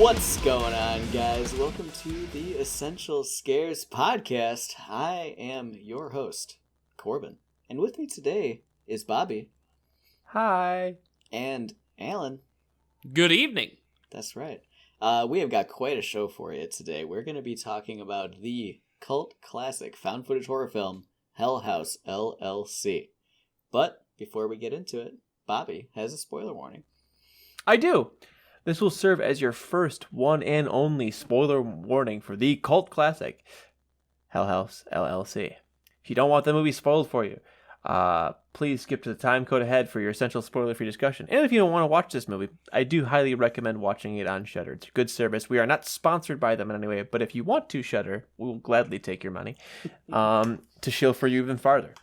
What's going on, guys? Welcome to the Essential Scares podcast. I am your host, Corbin, and with me today is Bobby. Hi. And Alan. Good evening. That's right. We have got quite a show for you today. We're going to be talking about the cult classic found footage horror film, Hell House LLC. But before we get into it, Bobby has a spoiler warning. I do. This will serve as your first one and only spoiler warning for the cult classic, Hell House LLC. If you don't want the movie spoiled for you, please skip to the time code ahead for your essential spoiler-free discussion. And if you don't want to watch this movie, I do highly recommend watching it on Shudder. It's a good service. We are not sponsored by them in any way, but if you want to, Shudder, we will gladly take your money to shill for you even farther.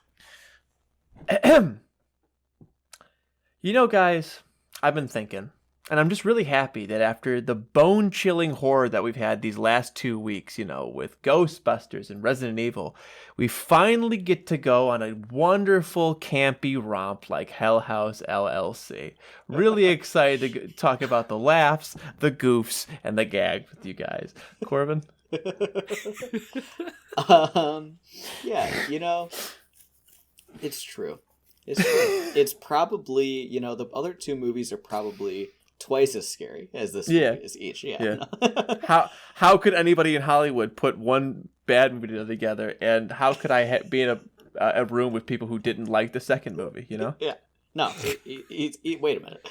You know, guys, I've been thinking, and I'm just really happy that after the bone-chilling horror that we've had these last 2 weeks, you know, with Ghostbusters and Resident Evil, we finally get to go on a wonderful, campy romp like Hell House LLC. Really excited to talk about the laughs, the goofs, and the gags with you guys. Corbin? Yeah, you know, it's true. It's true. It's probably, you know, the other two movies are probably twice as scary as this movie is each. Yeah. How could anybody in Hollywood put one bad movie together, and how could I be in a room with people who didn't like the second movie, you know? Yeah. No, wait a minute.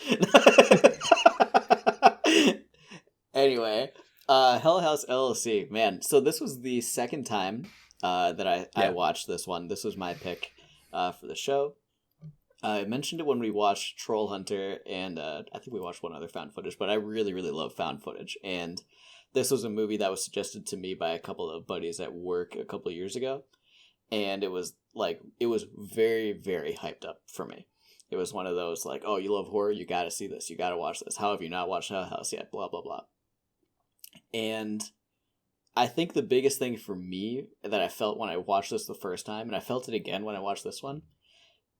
Anyway, Hell House LLC, man. So this was the second time that I watched this one. This was my pick for the show. I mentioned it when we watched Troll Hunter, and I think we watched one other found footage, but I really, really love found footage. And this was a movie that was suggested to me by a couple of buddies at work a couple of years ago. And it was very, very hyped up for me. It was one of those like, oh, you love horror? You got to see this. You got to watch this. How have you not watched Hell House yet? Blah, blah, blah. And I think the biggest thing for me that I felt when I watched this the first time, and I felt it again when I watched this one,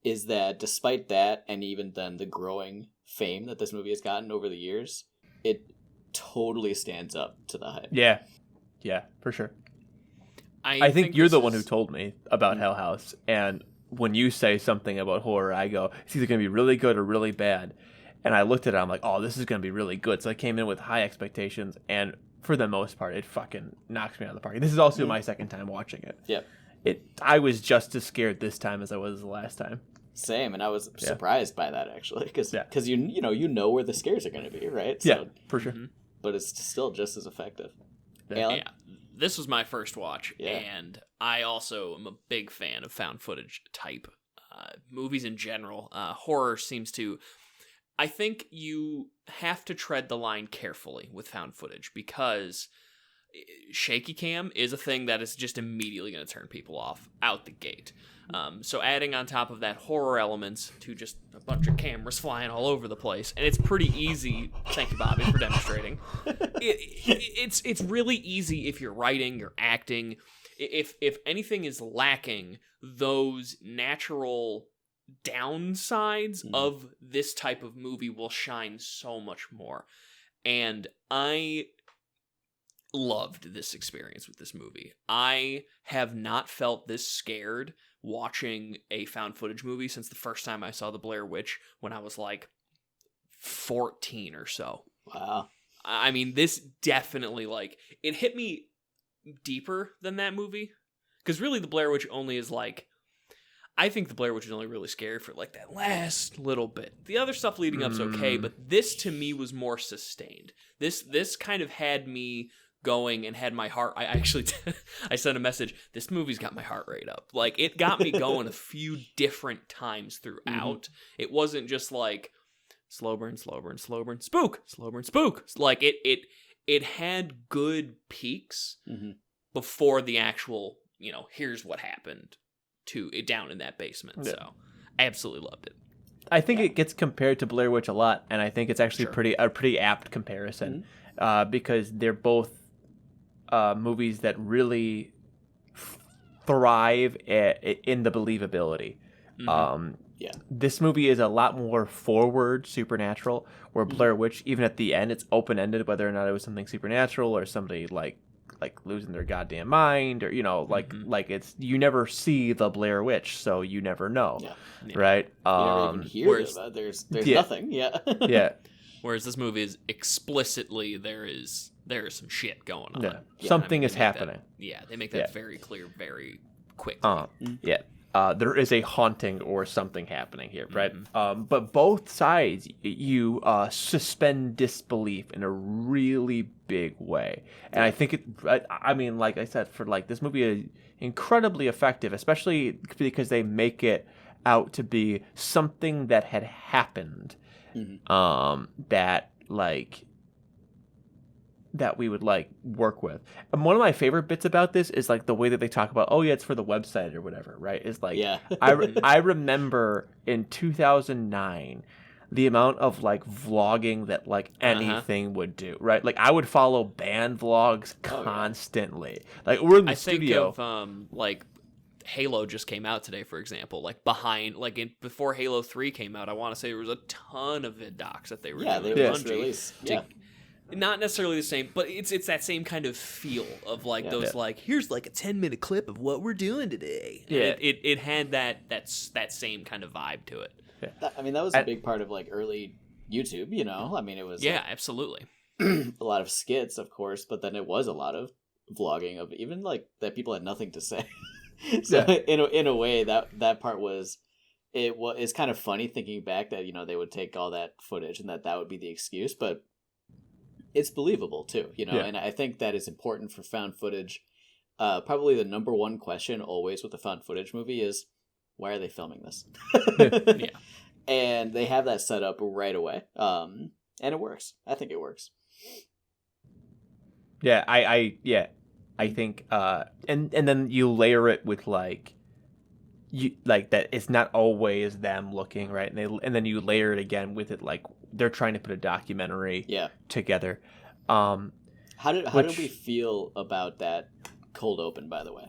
is that despite that, and even then the growing fame that this movie has gotten over the years, it totally stands up to the hype. Yeah, for sure. I think you're the one who told me about Hell House, and when you say something about horror, I go, it's either going to be really good or really bad. And I looked at it, I'm like, oh, this is going to be really good. So I came in with high expectations, and for the most part, it fucking knocks me out of the park. This is also my second time watching it. Yep. I was just as scared this time as I was the last time. Same, and I was surprised by that, actually, because you know where the scares are going to be, right? So, yeah, for sure. But it's still just as effective. Yeah, this was my first watch, and I also am a big fan of found footage type movies in general. Horror seems to... I think you have to tread the line carefully with found footage, because shaky cam is a thing that is just immediately going to turn people off out the gate. So adding on top of that horror elements to just a bunch of cameras flying all over the place, and it's pretty easy. Thank you, Bobby, for demonstrating. It's really easy if you're writing, you're acting. If anything is lacking, those natural downsides of this type of movie will shine so much more. And I loved this experience with this movie. I have not felt this scared watching a found footage movie since the first time I saw The Blair Witch when I was like 14 or so. Wow. I mean, this definitely, like, it hit me deeper than that movie. Because really, The Blair Witch only is like, I think The Blair Witch is only really scary for like that last little bit. The other stuff leading up's okay, but this to me was more sustained. This kind of had me going and had my heart. I actually I sent a message. This movie's got my heart rate up. Like, it got me going a few different times throughout. It wasn't just like slow burn, spook, slow burn, spook. Like it had good peaks before the actual, you know, here's what happened to it down in that basement. Yeah. So I absolutely loved it. I think it gets compared to Blair Witch a lot, and I think it's actually a pretty apt comparison because they're both movies that really thrive in the believability. Yeah. This movie is a lot more forward supernatural, where Blair Witch, even at the end, it's open-ended whether or not it was something supernatural or somebody like losing their goddamn mind, or like it's, you never see the Blair Witch, so you never know. Right? You never even hear about it. There's nothing. Yeah. Whereas this movie is explicitly there is some shit going on. Yeah. Something is happening. They make that very clear very quickly. There is a haunting or something happening here, right? But both sides, you suspend disbelief in a really big way, and I think I mean, like I said, for like this movie is incredibly effective, especially because they make it out to be something that had happened, that we would like work with. And one of my favorite bits about this is like the way that they talk about, oh yeah, it's for the website or whatever, right? It's like, I remember in 2009 the amount of like vlogging that like anything would do, right? Like I would follow band vlogs constantly. Like we're in the studio. I think of like Halo just came out today, for example. Like before Halo 3 came out, I want to say there was a ton of vid docs that they were doing. They released. Not necessarily the same, but it's that same kind of feel of like those like, here's like a 10-minute clip of what we're doing today. Yeah, it had that same kind of vibe to it. Yeah. I mean, that was a big part of like early YouTube. I mean, it was absolutely a lot of skits, of course, but then it was a lot of vlogging of even like that people had nothing to say. So in a way that part was. It's kind of funny thinking back that they would take all that footage and that would be the excuse, but it's believable too, and I think that is important for found footage. Probably the number one question always with a found footage movie is, why are they filming this? And they have that set up right away, and it works. I think it works. Yeah, I think, and then you layer it with like, you like that it's not always them looking, right, and then you layer it again with it like they're trying to put a documentary together. How did we feel about that cold open, by the way?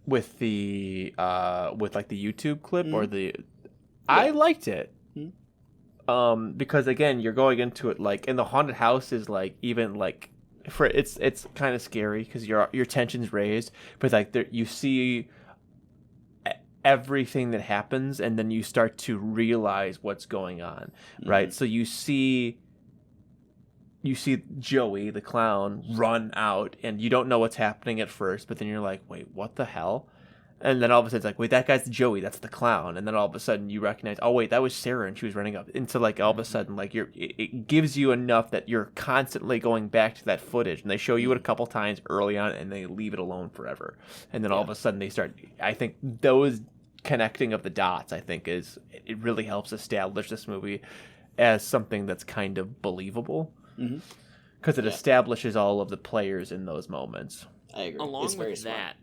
With the with like the YouTube clip or the I liked it. Because again, you're going into it like, and the haunted house is like, even like for it's kind of scary because your tension's raised, but like there you see everything that happens, and then you start to realize what's going on, right? So you see Joey the clown run out, and you don't know what's happening at first, but then you're like, wait, what the hell? And then all of a sudden it's like, wait, that guy's Joey, that's the clown. And then all of a sudden you recognize, oh wait, that was Sarah, and she was running up. And so like all of a sudden, like it gives you enough that you're constantly going back to that footage, and they show you it a couple times early on, and they leave it alone forever. And then all of a sudden they start, I think those connecting of the dots, I think it really helps establish this movie as something that's kind of believable. Because it establishes all of the players in those moments. I agree. Along with that,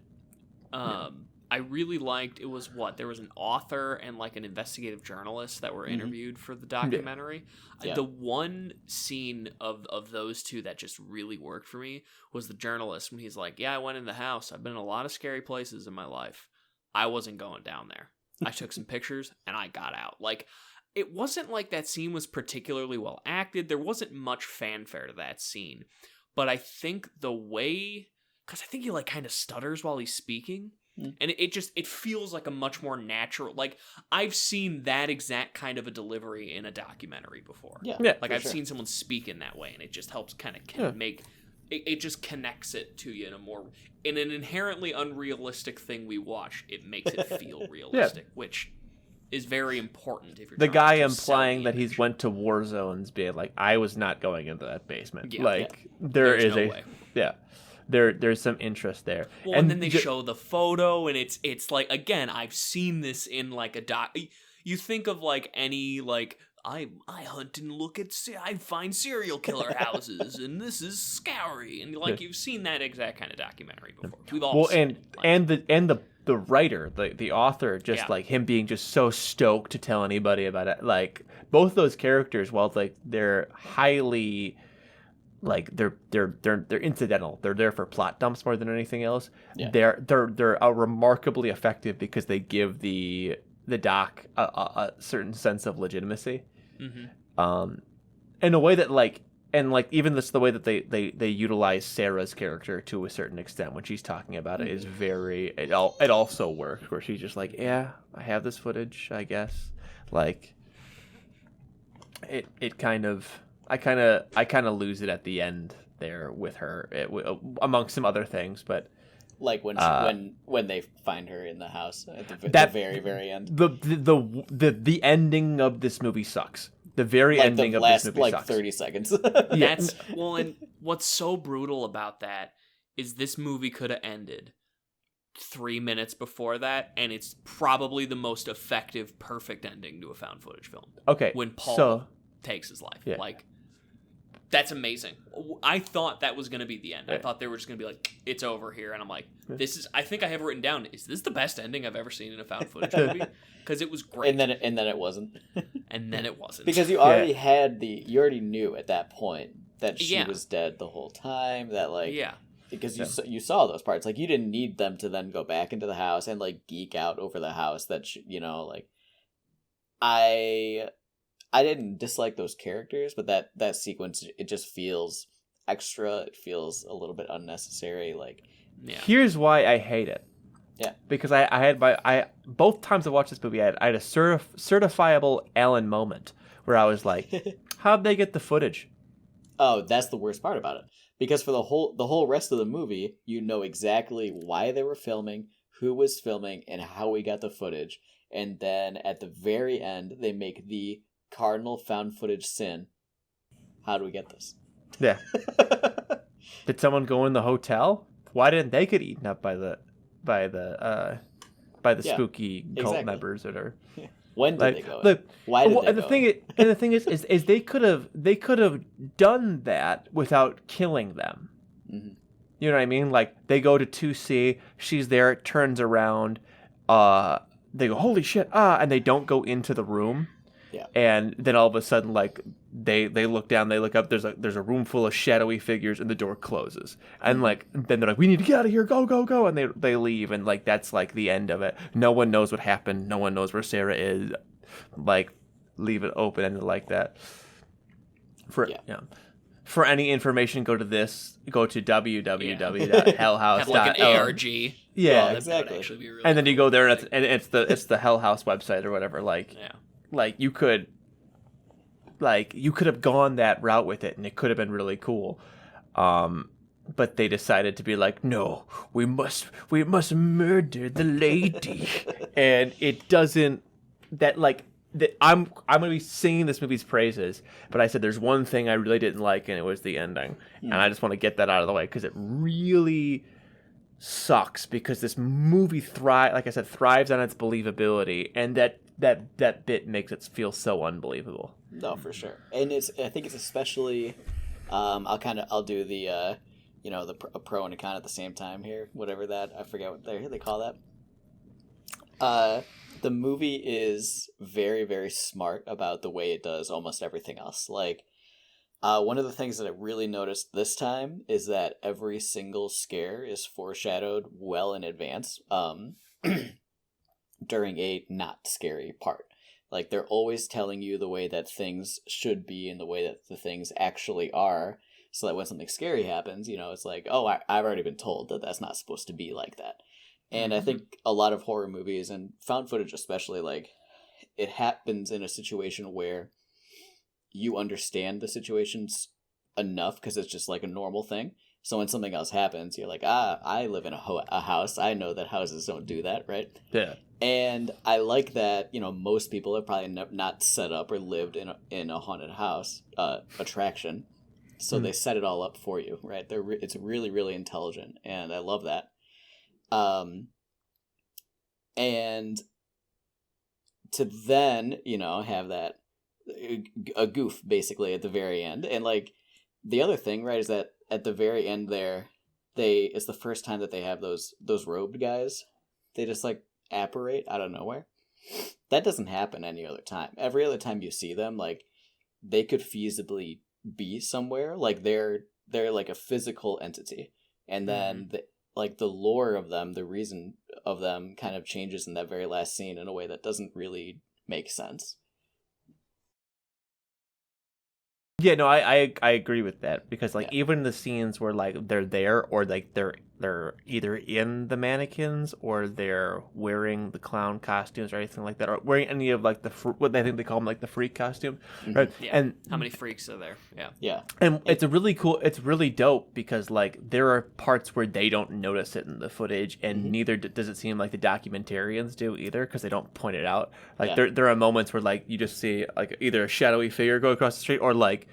I really liked, there was an author and like an investigative journalist that were interviewed for the documentary. The one scene of those two that just really worked for me was the journalist, when he's like, I went in the house. I've been in a lot of scary places in my life. I wasn't going down there. I took some pictures and I got out. Like, it wasn't like that scene was particularly well acted. There wasn't much fanfare to that scene. But I think the way, because I think he like kind of stutters while he's speaking. And it feels like a much more natural, like I've seen that exact kind of a delivery in a documentary before. Like I've seen someone speak in that way, and it just helps kind of make, it just connects it to you in an inherently unrealistic thing we watch. It makes it feel realistic, which is very important if you're the guy implying that he's went to war zones, being like, I was not going into that basement. There's no way. There's some interest there. Well, and then they show the photo, and it's like, again, I've seen this in like a doc. You think of like any like, I hunt and look at, I find serial killer houses, and this is scary, and like you've seen that exact kind of documentary before. We've all seen it. The writer, the author, just like him being just so stoked to tell anybody about it. Like both those characters, while like they're highly like they're incidental. They're there for plot dumps more than anything else. Yeah. They're remarkably effective because they give the doc a certain sense of legitimacy. In a way that like, and like even this, the way that they utilize Sarah's character to a certain extent when she's talking about it is very, it also works where she's just like, yeah, I have this footage, I guess. Like it kind of, I kind of lose it at the end there with her, amongst some other things, but like when they find her in the house at the very, very end. The ending of this movie sucks. The very ending of this movie sucks. 30 seconds. That's well, and what's so brutal about that is this movie could have ended 3 minutes before that, and it's probably the most effective, perfect ending to a found footage film. Okay, when Paul takes his life, like that's amazing. I thought that was going to be the end. I thought they were just going to be like, it's over here, and I'm like, this is. I think I have written down. Is this the best ending I've ever seen in a found footage movie? Because it was great. And then it wasn't. And then it wasn't. Because you already you already knew at that point that she was dead the whole time. That because you saw those parts. Like you didn't need them to then go back into the house and like geek out over the house. That I didn't dislike those characters, but that sequence, it just feels extra. It feels a little bit unnecessary. Like, here's why I hate it. Yeah, because I had both times I watched this movie, I had a certifiable Alan moment where I was like, how'd they get the footage? Oh, that's the worst part about it. Because for the whole rest of the movie, you know exactly why they were filming, who was filming, and how we got the footage. And then at the very end, they make the cardinal found footage sin. How do we get this? Yeah. Did someone go in the hotel? Why didn't they get eaten up by the spooky cult members that are? When did they go in? Why did they go and the thing is they could have done that without killing them. Mm-hmm. You know what I mean? Like they go to 2C, she's there, it turns around, they go, holy shit, and they don't go into the room. Yeah. And then all of a sudden, like they look down, they look up. There's a room full of shadowy figures, and the door closes. And like then they're like, "We need to get out of here! Go, go, go!" And they leave, and like that's like the end of it. No one knows what happened. No one knows where Sarah is. Like, leave it open ended like that. For any information, go to www.hellhouse.com. Have like an ARG. Yeah, exactly. Really and then you go there, and it's the Hell House website or whatever. Like, like you could have gone that route with it, and it could have been really cool. But they decided to be like, no, we must murder the lady, and it doesn't. That like that I'm gonna be singing this movie's praises, but I said there's one thing I really didn't like, and it was the ending, and I just want to get that out of the way because it really sucks because this movie thrives on its believability, and that bit makes it feel so unbelievable. No, for sure. And I think it's especially I'll do the the pro and a con at the same time here, whatever that, I forget what they call that. The movie is very, very smart about the way it does almost everything else. Like one of the things that I really noticed this time is that every single scare is foreshadowed well in advance during a not scary part. Like they're always telling you the way that things should be and the way that the things actually are, so that when something scary happens, it's like, oh, I've already been told that that's not supposed to be like that. And I think a lot of horror movies and found footage especially, like it happens in a situation where you understand the situations enough because it's just like a normal thing. So when something else happens, you're like, I live in a house. I know that houses don't do that, right? Yeah. And I like that, most people have probably not set up or lived in a haunted house attraction. So they set it all up for you, right? It's really, really intelligent, and I love that. And to then, have that a goof basically at the very end. And like the other thing, right, is that at the very end there, it's the first time that they have those robed guys. They just like apparate out of nowhere. That doesn't happen any other time. Every other time you see them, like they could feasibly be somewhere. Like they're like a physical entity, and then the lore of them, the reason of them, kind of changes in that very last scene in a way that doesn't really make sense. Yeah, no, I agree with that, because like even the scenes where like they're there, or like they're either in the mannequins or they're wearing the clown costumes or anything like that, or wearing any of like what I think they call them, like the freak costume, right? Yeah. And how many freaks are there? Yeah. And it's really dope, because like there are parts where they don't notice it in the footage, and neither does it seem like the documentarians do either, because they don't point it out. Like there are moments where like you just see like either a shadowy figure go across the street, or like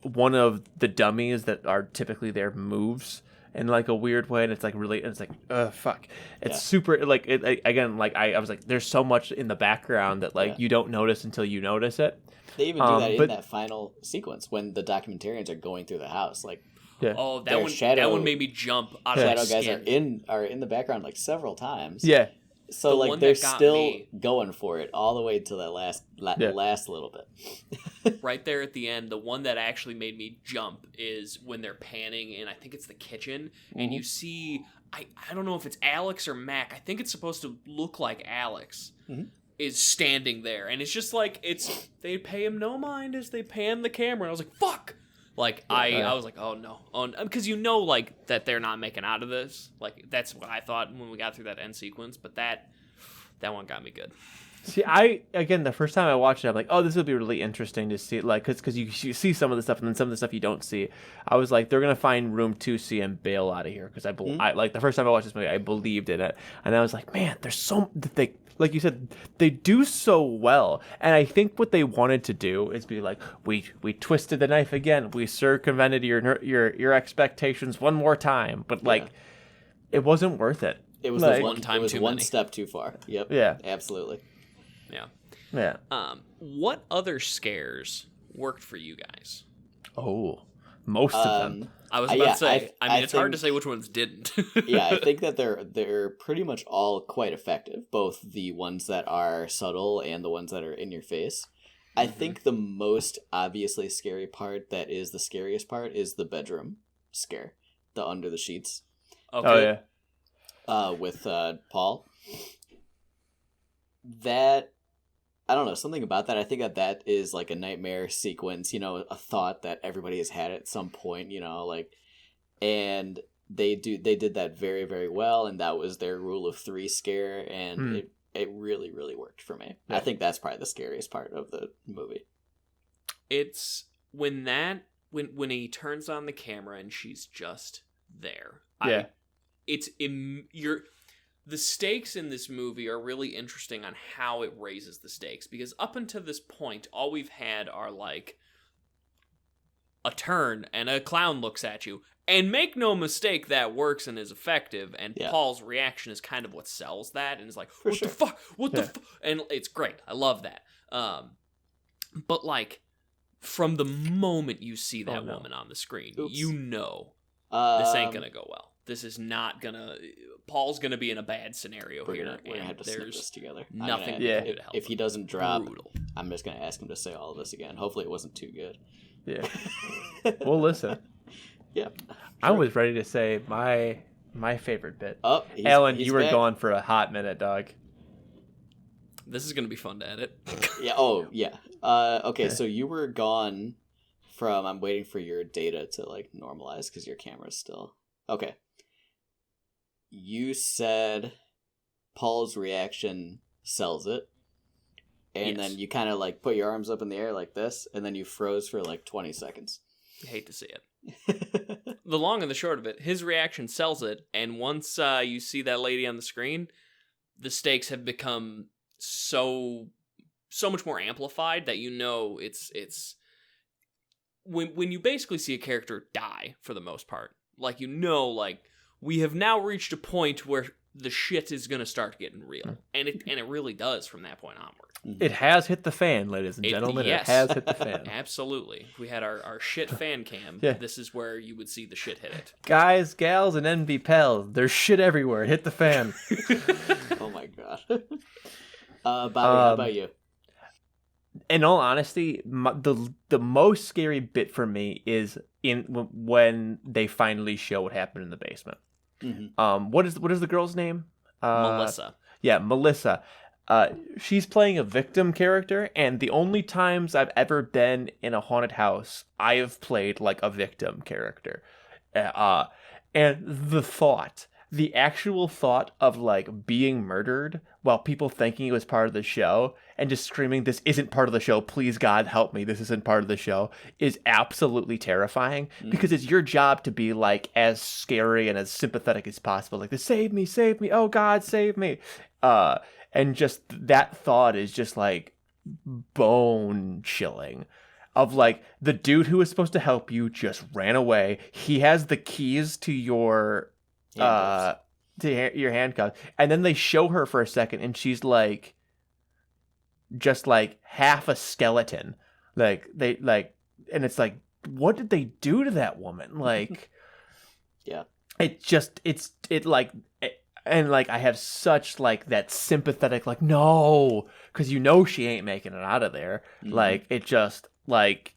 one of the dummies that are typically there moves in like a weird way, and it's like really, it's like fuck, it's super like again, like I was like, there's so much in the background that like you don't notice until you notice it. They even do that in that final sequence when the documentarians are going through the house. Like, oh, that one made me jump out of my skin. Shadow guys are in the background like several times. Yeah. So like they're still going for it all the way to that last little bit. Right there at the end, the one that actually made me jump is when they're panning in, I think it's the kitchen, and you see, I don't know if it's Alex or Mac. I think it's supposed to look like Alex is standing there, and it's just like they pay him no mind as they pan the camera. And I was like, fuck. Like, I was like, oh no. Because you know, like, that they're not making out of this. Like, that's what I thought when we got through that end sequence. But that one got me good. See, again, the first time I watched it, I'm like, oh, this would be really interesting to see. Like, because you see some of the stuff, and then some of the stuff you don't see. I was like, they're going to find room 2C and bail out of here. Because I like, the first time I watched this movie, I believed in it. And I was like, man, there's so... Like you said, they do so well, and I think what they wanted to do is be like, we twisted the knife again, we circumvented your expectations one more time, but like, it wasn't worth it. It was like, one step too far. Yep. Yeah. Absolutely. Yeah. Yeah. What other scares worked for you guys? Oh, most of them. I was about to say. I mean, it's hard to say which ones didn't. Yeah, I think that they're pretty much all quite effective. Both the ones that are subtle and the ones that are in your face. I think the most obviously scary part, that is the scariest part, is the bedroom scare, the under the sheets. Okay. Oh yeah. With Paul. That, I don't know, something about that. I think that is like a nightmare sequence, you know, a thought that everybody has had at some point, you know, like, and they did that very, very well, and that was their rule of 3 scare, and it really, really worked for me. Yeah. I think that's probably the scariest part of the movie. It's when he turns on the camera and she's just there. Yeah. The stakes in this movie are really interesting on how it raises the stakes, because up until this point, all we've had are like a turn and a clown looks at you, and make no mistake, that works and is effective, and Paul's reaction is kind of what sells that, and is like, what the fuck? What the fuck? And it's great. I love that. But like, from the moment you see that woman on the screen, you know this ain't gonna go well. This is not gonna... Paul's gonna be in a bad scenario here. We're gonna have to snip this together. Nothing we can do to help if he doesn't drop, I'm just gonna ask him to say all of this again. Hopefully it wasn't too good. Yeah. Well, listen. Yeah. Sure. I was ready to say my favorite bit. Oh, Alan, you were gone for a hot minute, dog. This is gonna be fun to edit. Yeah. Oh, yeah. Okay, so you were gone from... I'm waiting for your data to like normalize because your camera's still... Okay. You said Paul's reaction sells it, and then you kind of like put your arms up in the air like this, and then you froze for like 20 seconds. I hate to see it. The long and the short of it, his reaction sells it, and once you see that lady on the screen, the stakes have become so much more amplified that you know it's when you basically see a character die for the most part, like, you know, like, we have now reached a point where the shit is going to start getting real. And it really does from that point onward. It has hit the fan, ladies and gentlemen. Yes. It has hit the fan. Absolutely. If we had our shit fan cam, this is where you would see the shit hit it. Guys, gals, and NB pals, there's shit everywhere. Hit the fan. Oh my god. Bobby, how about you? in all honesty, the most scary bit for me is when they finally show what happened in the basement. Mm-hmm. What is the girl's name? Melissa. Yeah, Melissa. She's playing a victim character, and the only times I've ever been in a haunted house, I have played like a victim character. And the actual thought of like being murdered while people thinking it was part of the show and just screaming, "This isn't part of the show. Please, God, help me. This isn't part of the show," is absolutely terrifying because it's your job to be like as scary and as sympathetic as possible. Like, save me, oh God, save me. And just that thought is just like bone chilling. Of like the dude who was supposed to help you just ran away. He has the keys to your your handcuffs, and then they show her for a second, and she's like, just like half a skeleton. Like and it's like, what did they do to that woman? Like, yeah, and like I have such like that sympathetic like no, because she ain't making it out of there. Mm-hmm. Like it just like.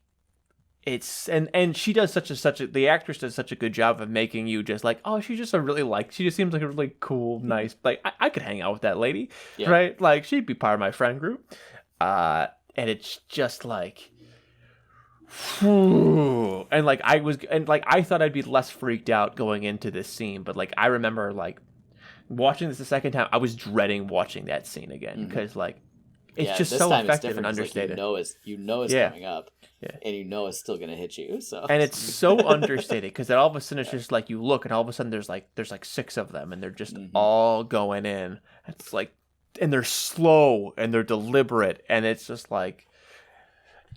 It's and she does the actress does such a good job of making you just like, oh, she just seems like a really cool, nice, like I could hang out with that lady, right? Like she'd be part of my friend group, and it's just like, whew. And like I thought I'd be less freaked out going into this scene, but like I remember like watching this the second time, I was dreading watching that scene again because like it's just so effective and understated. Like you know it's coming up. Yeah. And it's still gonna hit you. So and it's so understated because all of a sudden it's just like you look and all of a sudden there's like 6 of them and they're just all going in. It's like, and they're slow and they're deliberate and it's just like,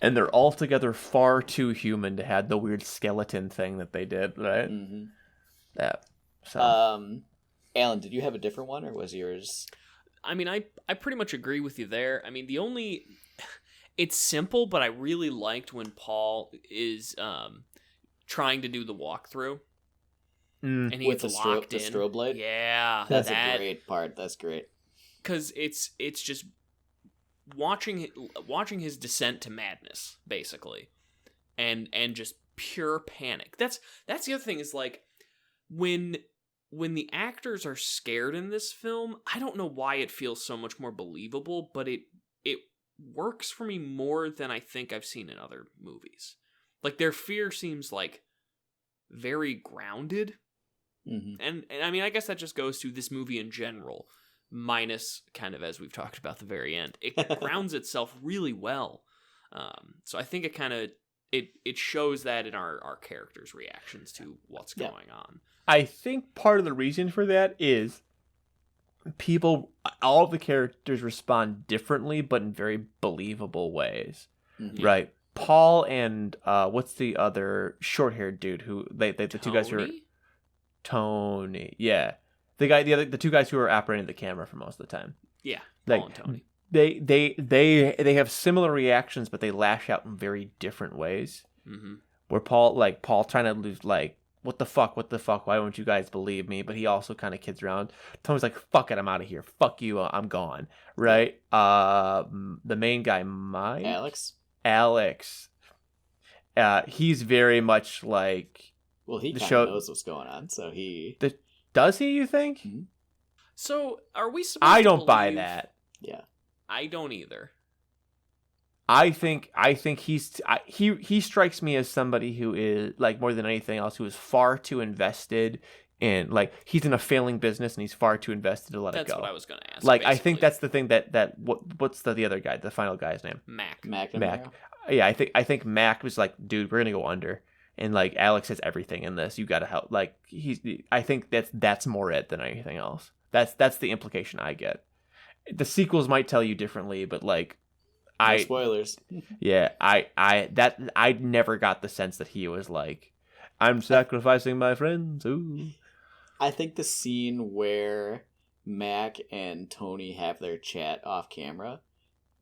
and they're altogether far too human to have the weird skeleton thing that they did, right? Mm-hmm. Yeah. So. Alan, did you have a different one or was yours? I mean, I pretty much agree with you there. I mean, it's simple, but I really liked when Paul is trying to do the walkthrough, and he with gets locked in. The strobe light. Yeah, that's a great part. That's great because it's just watching his descent to madness, basically, and just pure panic. That's the other thing is like when the actors are scared in this film, I don't know why it feels so much more believable, but it works for me more than I think I've seen in other movies. Like their fear seems like very grounded. Mm-hmm. And I mean, I guess that just goes to this movie in general, minus kind of as we've talked about the very end. It grounds itself really well. So I think it kind of it shows that in our characters' reactions to what's going on. I think part of the reason for that is all of the characters respond differently, but in very believable ways, right? Paul and what's the other short-haired dude who the two guys who are Tony, yeah, the 2 guys who are operating the camera for most of the time, yeah, like, Paul and Tony. They have similar reactions, but they lash out in very different ways. Mm-hmm. Where Paul trying to lose like. What the fuck? Why won't you guys believe me? But he also kind of kids around. Tony's like, fuck it, I'm out of here. Fuck you, I'm gone. Right? The main guy, Mike? Alex. He's very much like... Well, he kind of knows what's going on, so he... Does he, you think? Mm-hmm. So, are we supposed I don't buy that. Yeah. I don't either. I think he strikes me as somebody who is like more than anything else who is far too invested in like he's in a failing business and he's far too invested to let it go. That's what I was going to ask. Like basically. I think that's the thing that what's the other guy, the final guy's name? Mac. Yeah, I think Mac was like, dude, we're gonna go under, and like Alex has everything in this. You got to help. Like I think that's more it than anything else. That's the implication I get. The sequels might tell you differently, but like. No spoilers. Yeah, I never got the sense that he was like, I'm sacrificing my friends. Ooh. I think the scene where Mac and Tony have their chat off camera,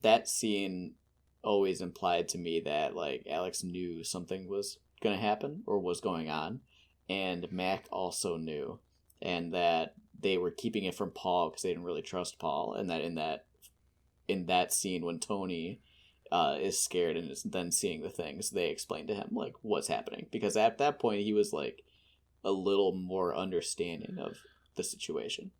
that scene always implied to me that like Alex knew something was going to happen or was going on, and Mac also knew, and that they were keeping it from Paul because they didn't really trust Paul, and that in that scene when Tony is scared and is then seeing the things, they explain to him like what's happening, because at that point he was like a little more understanding of the situation.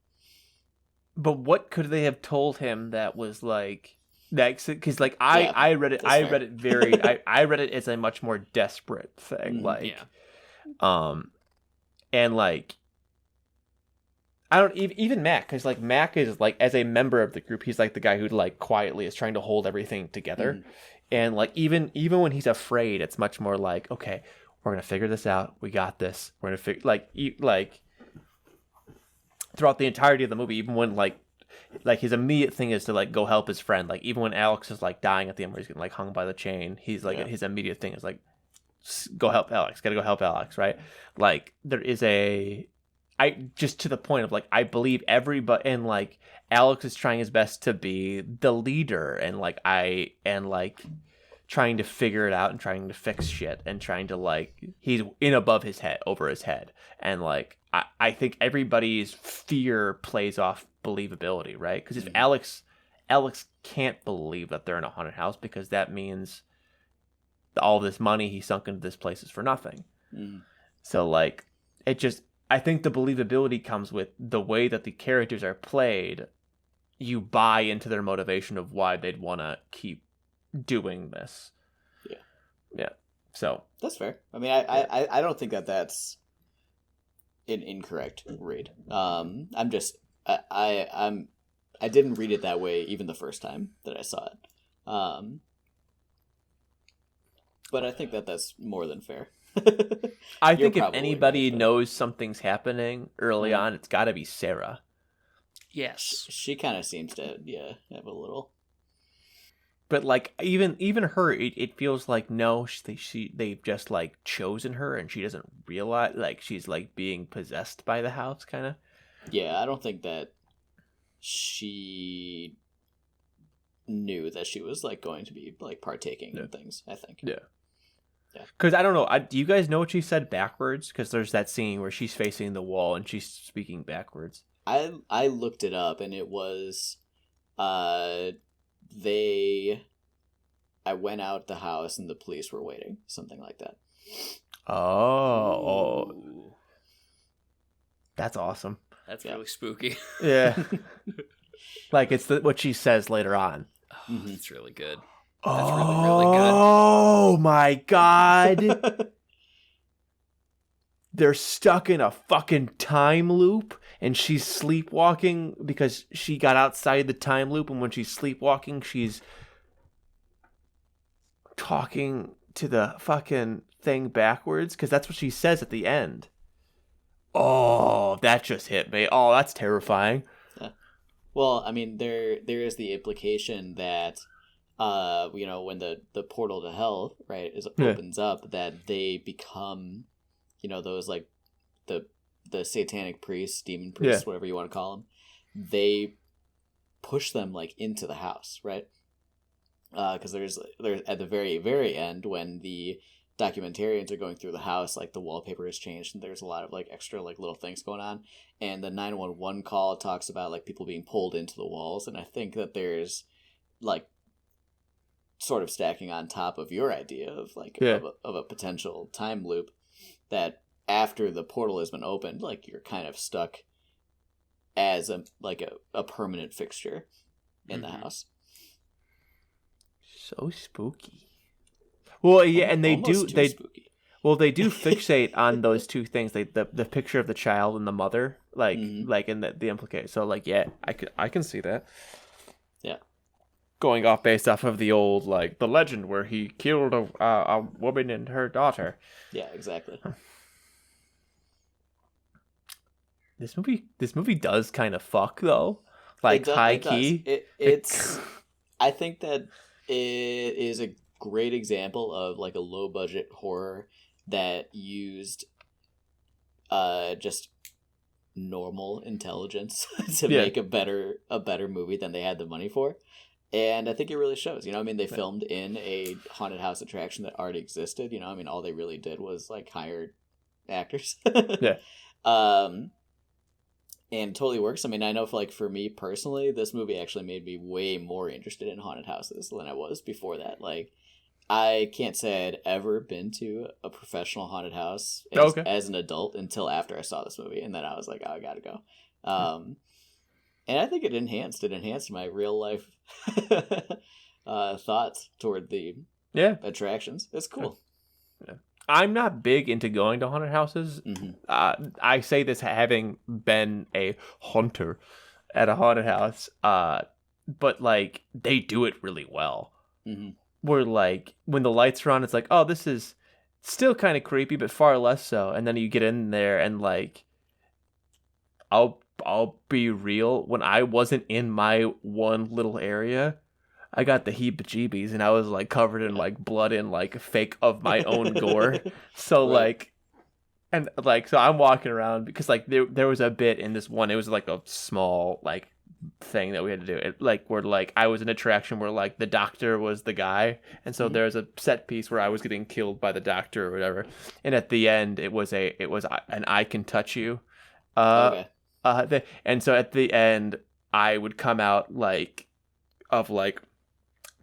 But what could they have told him that was like that? Because like I read it, I read it very, I read it as a much more desperate thing, like, and like. I don't even Mac, because like Mac is like, as a member of the group, he's like the guy who like quietly is trying to hold everything together, and like even when he's afraid, it's much more like, okay, we're gonna figure this out, we got this, we're gonna figure like throughout the entirety of the movie, even when like his immediate thing is to like go help his friend, like even when Alex is like dying at the end where he's getting like hung by the chain, he's like his immediate thing is like, go help Alex, gotta go help Alex, right? Like there is just to the point of like, I believe everybody, and like Alex is trying his best to be the leader, and like trying to figure it out and trying to fix shit and trying to like, he's in above his head, over his head, and like I think everybody's fear plays off believability, right? Because if Alex can't believe that they're in a haunted house, because that means all this money he sunk into this place is for nothing. So like it just, I think the believability comes with the way that the characters are played. You buy into their motivation of why they'd want to keep doing this. Yeah. So that's fair. I mean, I don't think that that's an incorrect read. I didn't read it that way even the first time that I saw it. But I think that that's more than fair. I think if anybody knows something's happening early on, it's got to be Sarah. Yes, she kind of seems to have a little. But like even her, it feels like no, they've just like chosen her, and she doesn't realize like she's like being possessed by the house, kind of. Yeah, I don't think that she knew that she was like going to be like partaking in things. I think. Yeah. Because I don't know. Do you guys know what she said backwards? Because there's that scene where she's facing the wall and she's speaking backwards. I looked it up, and it was, I went out the house and the police were waiting, something like that. Oh, that's awesome. That's really spooky. Yeah, like it's what she says later on. Oh, it's really good. That's really good. Oh my god. They're stuck in a fucking time loop, and she's sleepwalking because she got outside the time loop, and when she's sleepwalking, she's talking to the fucking thing backwards, because that's what she says at the end. Oh, that just hit me. Oh, that's terrifying. Yeah. Well, I mean, there is the implication that when the portal to hell, right, opens up, that they become, those like the satanic priests, demon priests, whatever you want to call them, they push them like into the house, right? Because there's at the very, very end, when the documentarians are going through the house, like the wallpaper has changed and there's a lot of like extra like little things going on, and the 911 call talks about like people being pulled into the walls, and I think that there's like sort of stacking on top of your idea of like of a potential time loop, that after the portal has been opened, like you're kind of stuck as a permanent fixture in the house. So spooky. Well, yeah, and they spooky. Well, they do fixate on those two things. The picture of the child and the mother, like in the implicate. So like, yeah, I can see that. Yeah. Going off based off of the old like the legend where he killed a woman and her daughter. Yeah, exactly. This movie does kind of fuck though, like high key. It's I think that it is a great example of like a low budget horror that used just normal intelligence to make a better movie than they had the money for. And I think it really shows. They filmed in a haunted house attraction that already existed. All they really did was like hire actors. Yeah. and totally works. I mean, I know for me personally, this movie actually made me way more interested in haunted houses than I was before that. Like, I can't say I'd ever been to a professional haunted house as an adult until after I saw this movie, and then I was like, oh, I gotta go. And I think it enhanced my real life thoughts toward the attractions. It's cool. Yeah. I'm not big into going to haunted houses. I say this having been a haunter at a haunted house, but like they do it really well. Where like when the lights are on, it's like, oh, this is still kind of creepy, but far less so. And then you get in there and like, I'll be real. When I wasn't in my one little area, I got the heebie-jeebies, and I was like covered in like blood and like fake of my own gore. So like, and like, so I'm walking around because like there was a bit in this one. It was like a small like thing that we had to do. It like where like I was an attraction where like the doctor was the guy, and so there's a set piece where I was getting killed by the doctor or whatever. And at the end, it was an I can touch you. And so at the end, I would come out like of like.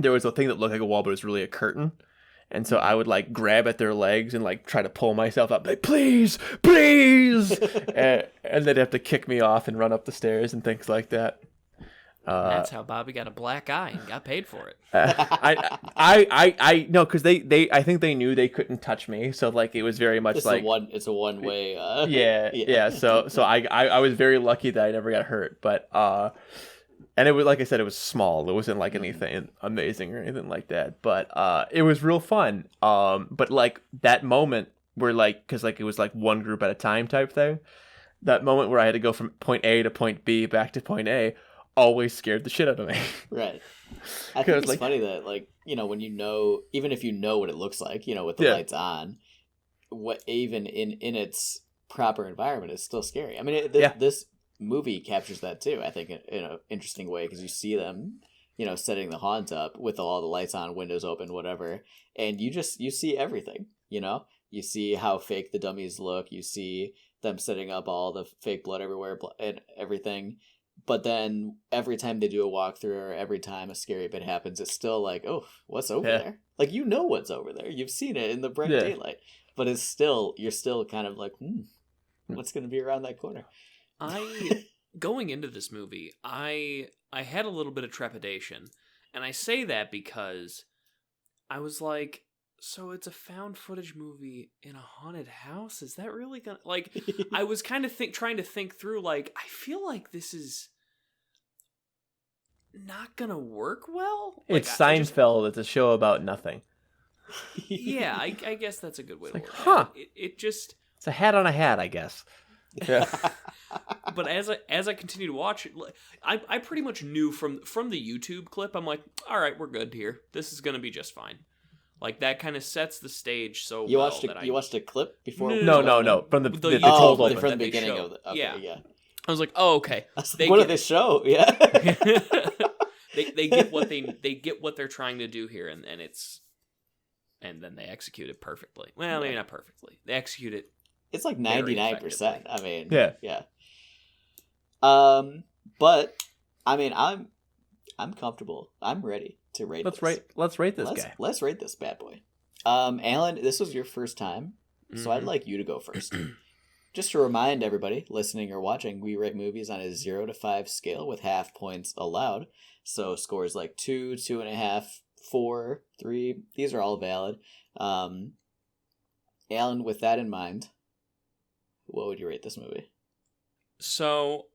There was a thing that looked like a wall, but it was really a curtain. And so I would like grab at their legs and like try to pull myself up, like, please. and they'd have to kick me off and run up the stairs and things like that. That's how Bobby got a black eye and got paid for it. I no, because I think they knew they couldn't touch me. So like it was very much it's a one way. Yeah. So I was very lucky that I never got hurt, but and it was, like I said, it was small. It wasn't like anything amazing or anything like that. But it was real fun. But like that moment where like, because like it was like one group at a time type thing. That moment where I had to go from point A to point B back to point A always scared the shit out of me. Right. I think it's funny that like, when even if you know what it looks like, with the lights on, what even in its proper environment is still scary. I mean, this movie captures that too, I think, in an interesting way, because you see them setting the haunt up with all the lights on, windows open, whatever, and you see everything. You see how fake the dummies look, you see them setting up all the fake blood everywhere and everything, but then every time they do a walkthrough or every time a scary bit happens, it's still like, oh, what's over there? Like, what's over there, you've seen it in the bright daylight, but you're still kind of like, what's going to be around that corner? Going into this movie, I had a little bit of trepidation, and I say that because I was like, so it's a found footage movie in a haunted house? Is that really gonna, like, I was kind of trying to think through, like, I feel like this is not gonna work well. Like, it's Seinfeld. It's a show about nothing. Yeah, I guess that's a good way to look at it. It just... It's a hat on a hat, I guess. Yeah. But as I continue to watch it, I pretty much knew from the YouTube clip, I'm like, all right, we're good here. This is gonna be just fine. Like, that kind of sets the stage so you well. You watched a clip before? No. From the beginning of the... Okay, yeah. I was like, oh, okay. What did they show? Yeah. they get what they get what they're trying to do here, and then they execute it perfectly. Well, maybe not perfectly. They execute it. It's like 99%. I mean, yeah. But I mean, I'm comfortable. I'm ready to rate. Let's rate this guy. Let's rate this bad boy. Alan, this was your first time, so I'd like you to go first. Just to remind everybody listening or watching, we rate movies on a 0 to 5 scale with half points allowed. So scores like 2, 2.5, 4, 3. These are all valid. Alan, with that in mind, what would you rate this movie? So,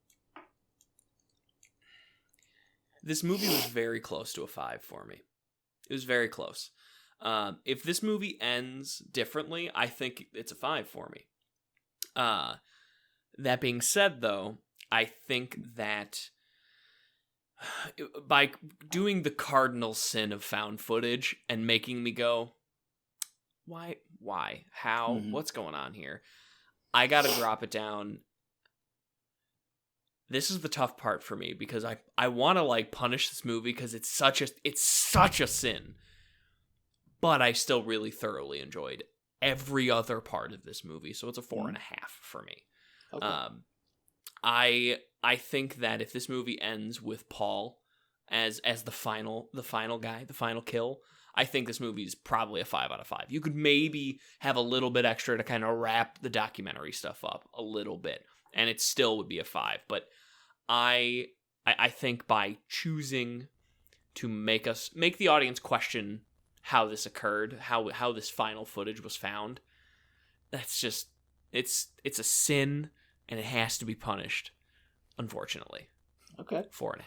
this movie was very close to a 5 for me. It was very close. If this movie ends differently, I think it's a 5 for me. That being said, though, I think that by doing the cardinal sin of found footage and making me go, why, how, what's going on here? I gotta drop it down. This is the tough part for me because I want to like punish this movie because it's such a sin, but I still really thoroughly enjoyed every other part of this movie, so it's a 4.5 for me. Okay. I think that if this movie ends with Paul as the final guy, the final kill, I think this movie is probably a 5 out of 5. You could maybe have a little bit extra to kind of wrap the documentary stuff up a little bit, and it still would be a 5. But I think by choosing to make the audience question how this occurred, how this final footage was found, that's just it's a sin, and it has to be punished, unfortunately. Okay. 4.5.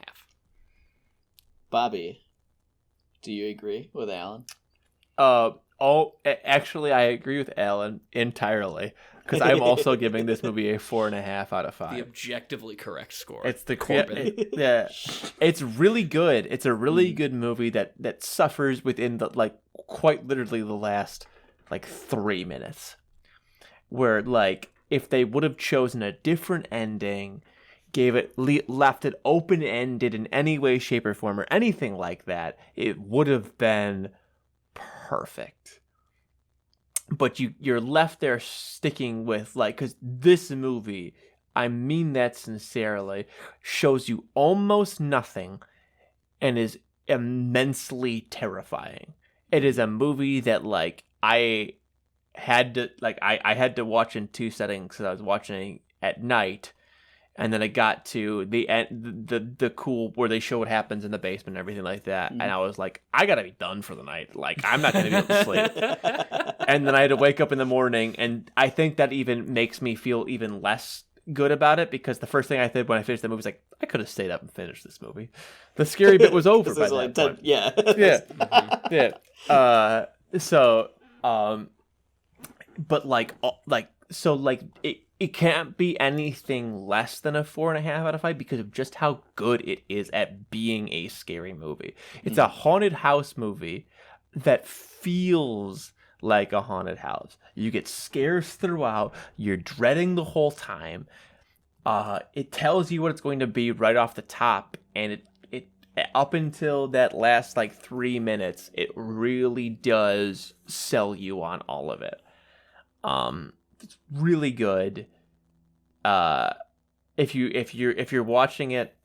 Bobby, do you agree with Alan? Actually, I agree with Alan entirely, because I'm also giving this movie a 4.5 out of 5. The objectively correct score. It's the Corbin. Yeah, it's really good. It's a really good movie that suffers within the quite literally the last 3 minutes, where if they would have chosen a different ending, left it open-ended in any way, shape, or form, or anything like that, it would have been perfect. But you're left there sticking with because this movie, I mean that sincerely, shows you almost nothing and is immensely terrifying. It is a movie that I had to watch in 2 settings, because I was watching at night, and then I got to the end, the cool where they show what happens in the basement and everything like that, and I was like, I gotta be done for the night. I'm not gonna be able to sleep. And then I had to wake up in the morning, and I think that even makes me feel even less good about it, because the first thing I did when I finished the movie was I could have stayed up and finished this movie. The scary bit was over by that point. Yeah. Yeah. Yeah. It can't be anything less than a 4.5 out of 5, because of just how good it is at being a scary movie. It's a haunted house movie that feels like a haunted house. You get scares throughout. You're dreading the whole time. It tells you what it's going to be right off the top, and it up until that last 3 minutes, it really does sell you on all of it. It's really good. If you're watching it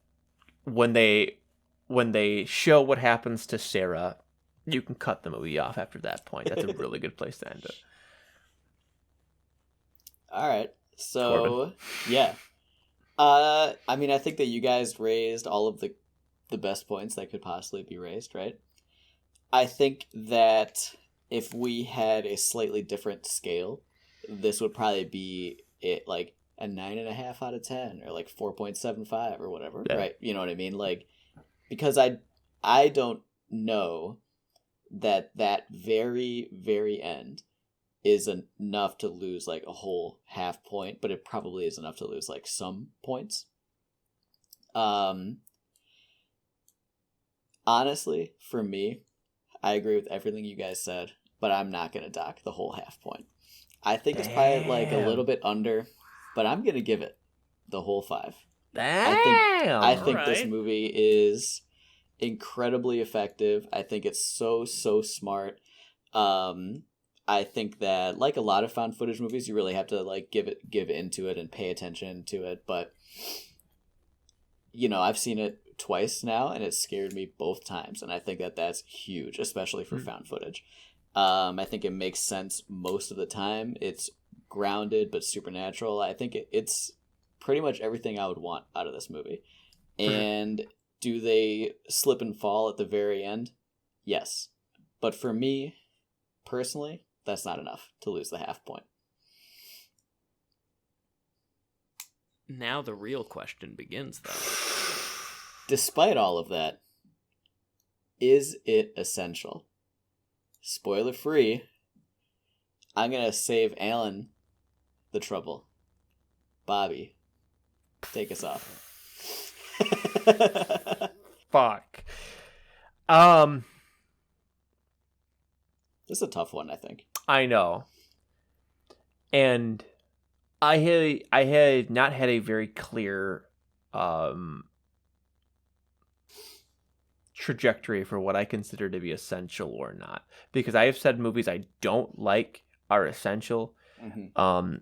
when they show what happens to Sarah, you can cut the movie off after that point. That's a really good place to end it. All right. So, Corbin. Yeah. I mean, I think that you guys raised all of the best points that could possibly be raised, right? I think that if we had a slightly different scale, this would probably be a 9.5 out of 10, or 4.75 or whatever, yeah. Right? You know what I mean? Because I don't know that very, very end is enough to lose a whole half point, but it probably is enough to lose some points. Honestly, for me, I agree with everything you guys said, but I'm not going to dock the whole half point. I think it's probably a little bit under, but I'm going to give it the whole 5. Damn! I think All this right. movie is incredibly effective. I think it's so smart. I think that a lot of found footage movies, you really have to give into it and pay attention to it. But I've seen it twice now, and it scared me both times, and I think that that's huge, especially for found footage. I think it makes sense most of the time. It's grounded but supernatural. I think it's pretty much everything I would want out of this movie. And do they slip and fall at the very end? Yes. But for me, personally, that's not enough to lose the half point. Now the real question begins, though. Despite all of that, is it essential? Spoiler free, I'm going to save Alan the trouble. Bobby, take us off. Fuck. This is a tough one, I think. I know. And I had not had a very clear trajectory for what I consider to be essential or not, because I have said movies I don't like are essential. Mm-hmm.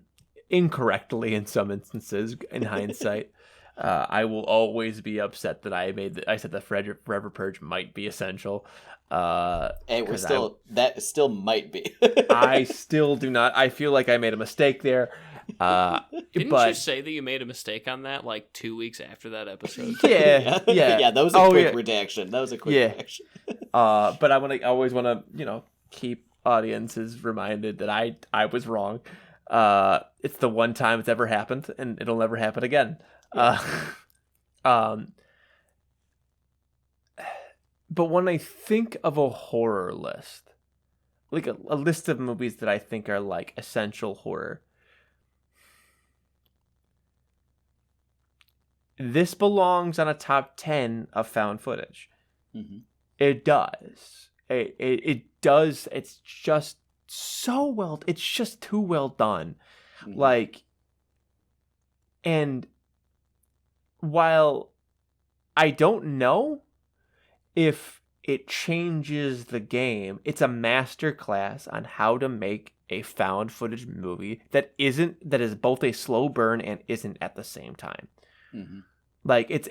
incorrectly in some instances in hindsight. I will always be upset that I said that Forever Purge might be essential. Hey, that still might be. I still do not. I feel like I made a mistake there. Didn't you say that you made a mistake on that like 2 weeks after that episode? Yeah. That was a quick redaction. That was a quick redaction. But I always want to keep audiences reminded that I was wrong. It's the one time it's ever happened, and it'll never happen again. But when I think of a horror list, like a list of movies that I think are like essential horror, this belongs on a top 10 of found footage. Mm-hmm. It does. It does. It's just so well. It's just too well done. Mm-hmm. Like, and while I don't know if it changes the game, it's a masterclass on how to make a found footage movie that is both a slow burn and isn't at the same time. Mm-hmm. Like it's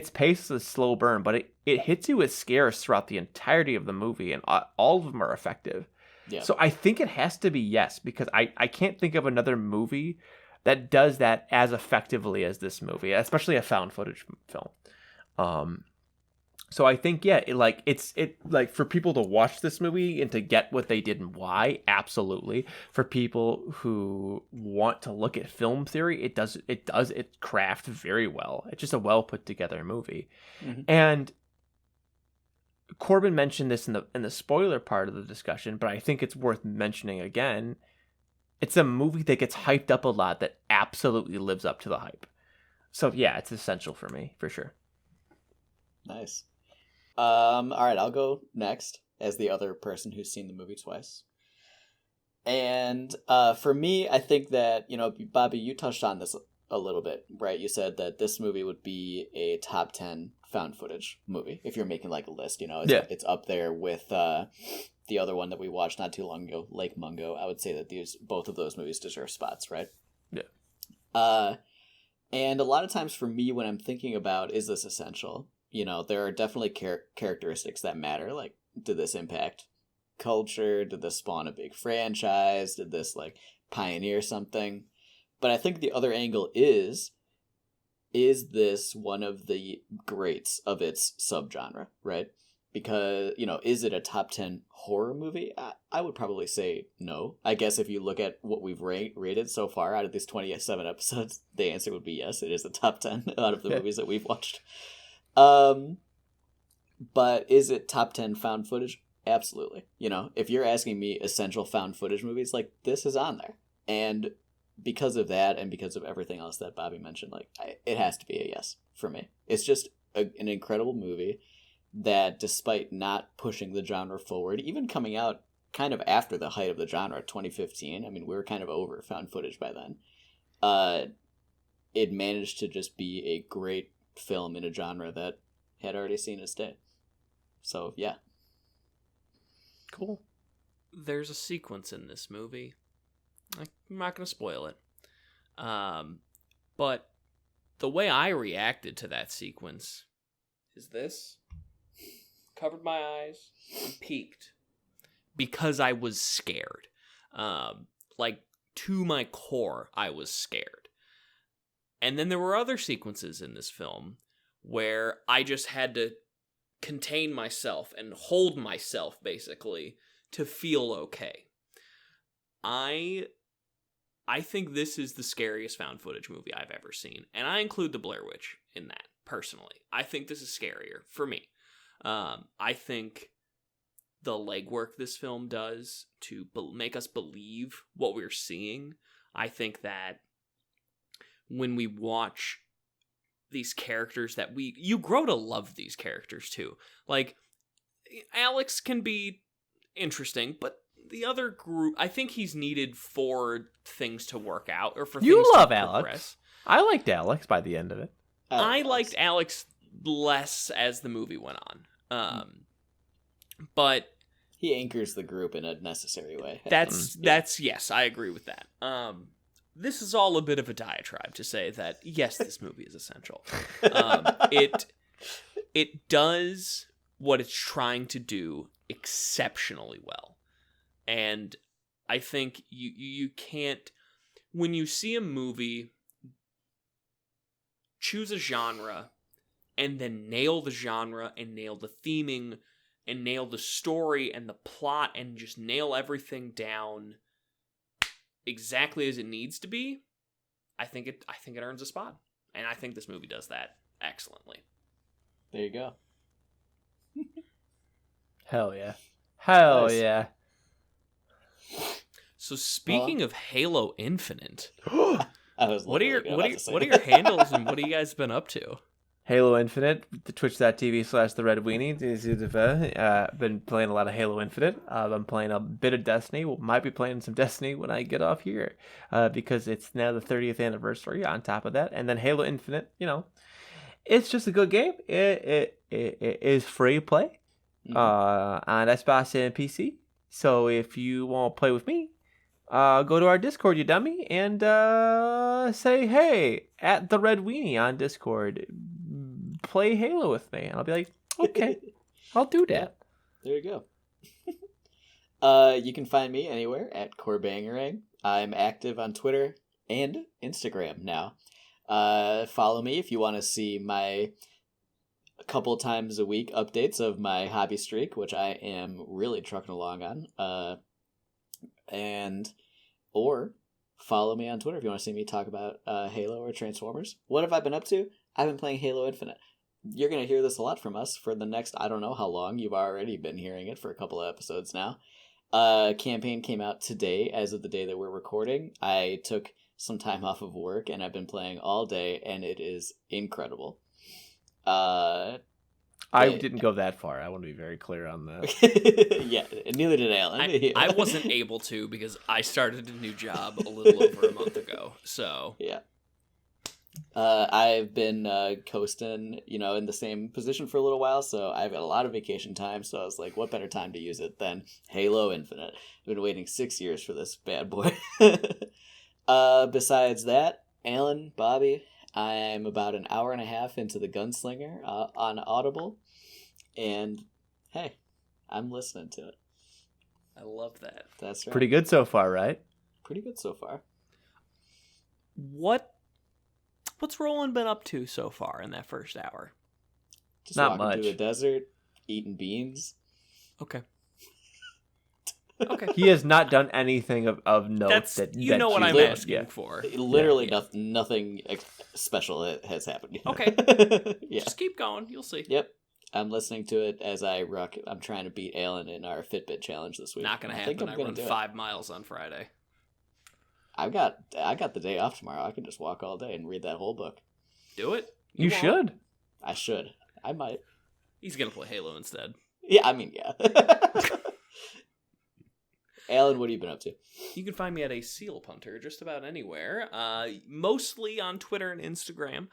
pace is a slow burn, but it hits you with scares throughout the entirety of the movie, and all of them are effective. Yeah. So I think it has to be yes, because I can't think of another movie that does that as effectively as this movie, especially a found footage film. So I think, it's for people to watch this movie and to get what they did and why, absolutely. For people who want to look at film theory, it craft very well. It's just a well put together movie. Mm-hmm. And Corbin mentioned this in the spoiler part of the discussion, but I think it's worth mentioning again. It's a movie that gets hyped up a lot that absolutely lives up to the hype. So yeah, it's essential for me, for sure. Nice. All right, I'll go next as the other person who's seen the movie twice. And for me, I think that, Bobby, you touched on this a little bit, right? You said that this movie would be a top 10 found footage movie if you're making like a list. It's up there with the other one that we watched not too long ago, Lake Mungo. I would say that both of those movies deserve spots, right? Yeah. And a lot of times for me, when I'm thinking about, is this essential? There are definitely characteristics that matter. Like, did this impact culture? Did this spawn a big franchise? Did this pioneer something? But I think the other angle is this one of the greats of its subgenre, right? Because, is it a top 10 horror movie? I would probably say no. I guess if you look at what we've rated so far out of these 27 episodes, the answer would be yes, it is the top 10 out of the movies that we've watched. But is it top 10 found footage? Absolutely. If you're asking me essential found footage movies, this is on there. And because of that, and because of everything else that Bobby mentioned, it has to be a yes for me. It's just an incredible movie that, despite not pushing the genre forward, even coming out kind of after the height of the genre, 2015, I mean, we were kind of over found footage by then, it managed to just be a great film in a genre that had already seen its day. So, yeah. Cool. There's a sequence in this movie. I'm not going to spoil it. But the way I reacted to that sequence is this. Covered my eyes and peeked. Because I was scared. To my core, I was scared. And then there were other sequences in this film where I just had to contain myself and hold myself, basically, to feel okay. I think this is the scariest found footage movie I've ever seen. And I include the Blair Witch in that, personally. I think this is scarier, for me. I think the legwork this film does to make us believe what we're seeing, I think that when we watch these characters that you grow to love these characters too. Alex can be interesting, but the other group, I think he's needed for things to work out or for things to progress. You love Alex. I liked Alex by the end of it. I liked Alex less as the movie went on. But He anchors the group in a necessary way. That's yes, I agree with that. This is all a bit of a diatribe to say that yes, this movie is essential. It does what it's trying to do exceptionally well, and I think you can't, when you see a movie, choose a genre and then nail the genre and nail the theming and nail the story and the plot and just nail everything down exactly as it needs to be, I think it earns a spot. And I think this movie does that excellently. There you go. Hell yeah. Hell Nice. yeah. So speaking of Halo Infinite, I was what are literally about to say your that. handles and what have you guys been up to? Halo Infinite, the twitch.tv/theredweenie. Been playing a lot of Halo Infinite. I'm playing a bit of Destiny. Might be playing some Destiny when I get off here, because it's now the 30th anniversary on top of that. And then Halo Infinite, it's just a good game. It is free to play on Xbox and PC. So if you want to play with me, go to our Discord, you dummy, and say, hey, at the Red Weenie on Discord, play Halo with me. And I'll be like, okay, I'll do that. There you go. You can find me anywhere at Corbangerang. I'm active on Twitter and Instagram now. Follow me if you want to see my a couple times a week updates of my hobby streak, which I am really trucking along on. Or follow me on Twitter if you want to see me talk about Halo or Transformers. What have I been up to? I've been playing Halo Infinite. You're going to hear this a lot from us for the next, I don't know how long. You've already been hearing it for a couple of episodes now. Campaign came out today, as of the day that we're recording. I took some time off of work, and I've been playing all day, and it is incredible. I didn't go that far. I want to be very clear on that. Yeah, neither did Alan. I wasn't able to because I started a new job a little over a month ago. So yeah. I've been coasting, in the same position for a little while, so I've got a lot of vacation time, so I was like, what better time to use it than Halo Infinite? I've been waiting 6 years for this bad boy. Besides that, Alan, Bobby, I'm about an hour and a half into The Gunslinger on Audible, and hey, I'm listening to it. I love that. That's right. Pretty good so far, right? Pretty good so far. What's Roland been up to so far in that first hour? Just Not walking much. through the desert, eating beans. Okay. Okay. He has not done anything of note. That's that what I'm live. asking Yeah. for. Literally Yeah. nothing special has happened. Okay. Yeah. Just keep going. You'll see. Yep. I'm listening to it as I rock. I'm trying to beat Alan in our Fitbit challenge this week. Not gonna I think happen. I'm I gonna run do it. 5 miles on Friday. I got the day off tomorrow. I can just walk all day and read that whole book. Do it. You won't. should. I should. I might. He's gonna play Halo instead. Yeah, I mean, yeah. Alan, what have you been up to? You can find me at a seal punter just about anywhere, mostly on Twitter and Instagram,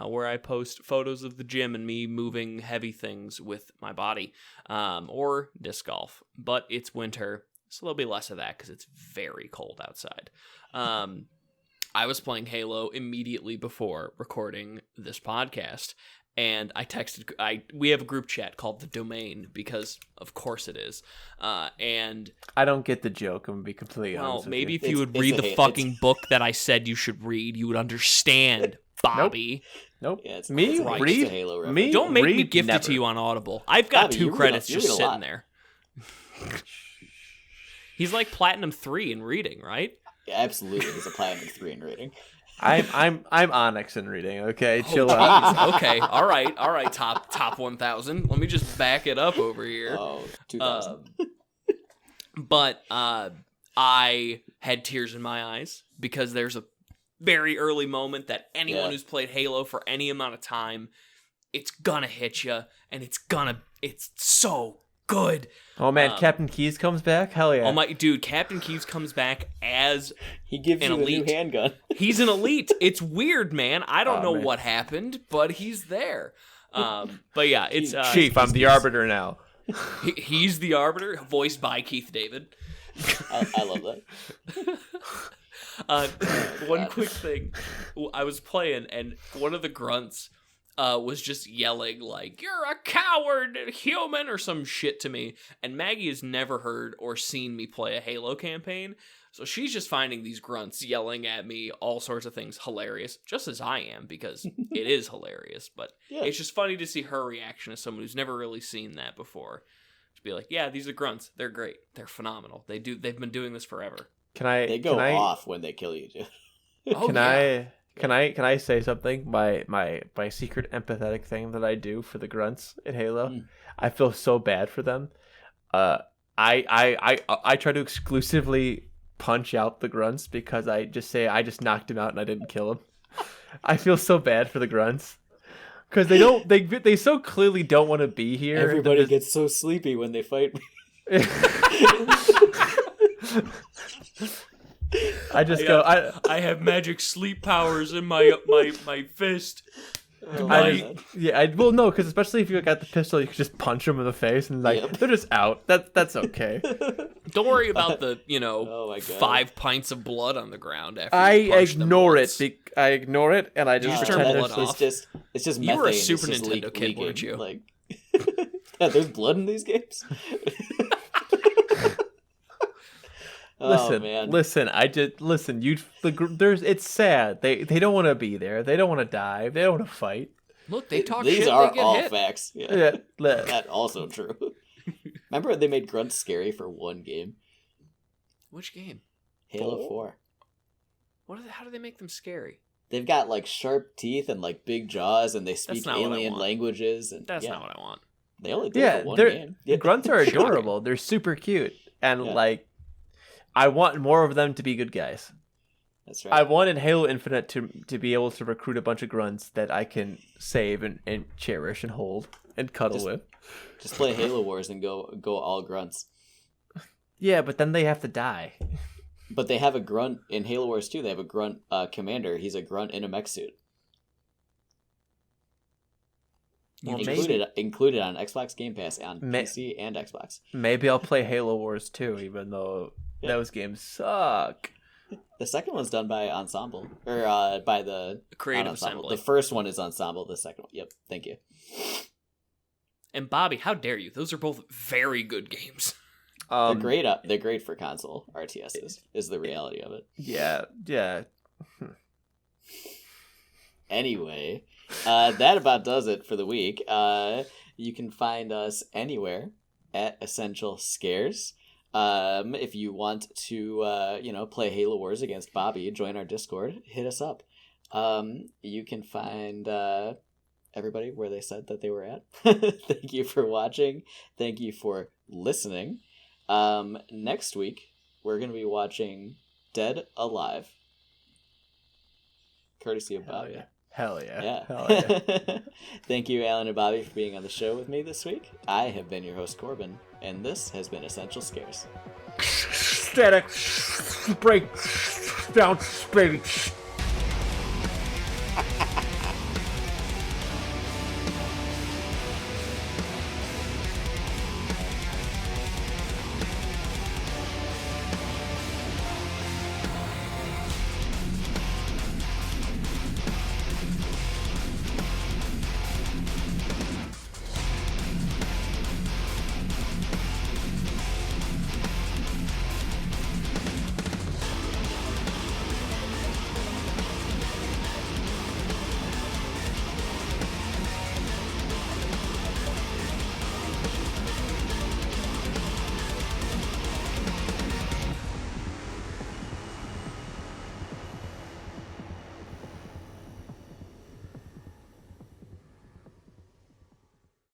where I post photos of the gym and me moving heavy things with my body, or disc golf. But it's winter, so there'll be less of that because it's very cold outside. I was playing Halo immediately before recording this podcast, and I texted. We have a group chat called The Domain because, of course, it is. And I don't get the joke. I'm gonna be completely well, honest with maybe you. if you would It's read a the hate- fucking book that I said you should read, you would understand, Bobby. Nope. Yeah, it's Me? it's a Read? Halo reference. Me? Don't make me Read? gift it Never. to you on Audible. I've got Bobby, 2 you read credits a- you just read a sitting lot. there. He's like Platinum 3 in reading, right? Yeah, absolutely, he's a Platinum 3 in rating. I'm Onyx in reading. Okay, Oh, chill out. geez. Okay, all right. Top 1,000. Let me just back it up over here. Oh, 2000. But I had tears in my eyes because there's a very early moment that anyone Yeah. who's played Halo for any amount of time, it's gonna hit you, and it's so good. Oh man, Captain Keys comes back. Hell yeah! Oh my dude, Captain Keys comes back as He gives an you a elite. new handgun. he's an elite. It's weird, man. I don't Oh, know man. what happened, but he's there. But yeah, it's Chief, I'm the arbiter now. He's the arbiter, voiced by Keith David. I love that. One quick thing. I was playing, and one of the grunts was just yelling, like, "You're a coward, human," or some shit to me. And Maggie has never heard or seen me play a Halo campaign, so she's just finding these grunts yelling at me all sorts of things hilarious, just as I am, because it is hilarious. But it's just funny to see her reaction as someone who's never really seen that before. To be like, yeah, these are grunts. They're great. They're phenomenal. They've been doing this forever. They go off when they kill you, dude. Can I say something? My secret empathetic thing that I do for the grunts in Halo. I feel so bad for them. I try to exclusively punch out the grunts because I just say I just knocked him out and I didn't kill him. I feel so bad for the grunts because they so clearly don't want to be here. Everybody gets so sleepy when they fight me. I have magic sleep powers in my fist. Well, no, because especially if you got the pistol, you can just punch them in the face and they're just out. That's okay. Don't worry about the 5 pints of blood on the ground after I you punch ignore them it. I ignore it, and I just turn pretend blood off. It's just you were a methane. Super Nintendo kid, weren't you? Like, yeah, there's blood in these games. Listen, man. listen. It's sad. They don't want to be there. They don't want to die. They don't want to fight. Look, they talk These shit. are they get all hit. facts. Yeah. That's also true. Remember they made grunts scary for one game? Which game? Halo 4. How do they make them scary? They've got like sharp teeth and like big jaws, and they speak alien languages. And that's not what I want. They only did it for one game. The grunts are adorable. They're super cute, and I want more of them to be good guys. That's right. I want in Halo Infinite to be able to recruit a bunch of grunts that I can save and cherish and hold and cuddle with. Just play Halo Wars and go all grunts. Yeah, but then they have to die. But they have a grunt in Halo Wars 2. They have a grunt commander. He's a grunt in a mech suit. Well, included on Xbox Game Pass on PC and Xbox. Maybe I'll play Halo Wars 2, even though those games suck. The second one's done by Ensemble, or by the Creative Assembly. The first one is Ensemble. The second one, yep. Thank you. And Bobby, how dare you? Those are both very good games. They're great. They're great for console RTSs. Is the reality of it? Yeah. Anyway, that about does it for the week. You can find us anywhere at Essential Scares. If you want to, play Halo Wars against Bobby, join our Discord. Hit us up. You can find everybody where they said that they were at. Thank you for watching. Thank you for listening. Next week, we're going to be watching Dead Alive. Courtesy of Bobby. Hell yeah. Hell yeah. Thank you, Alan and Bobby, for being on the show with me this week. I have been your host, Corbin, and this has been Essential Scares. Static. Break. Bounce, baby.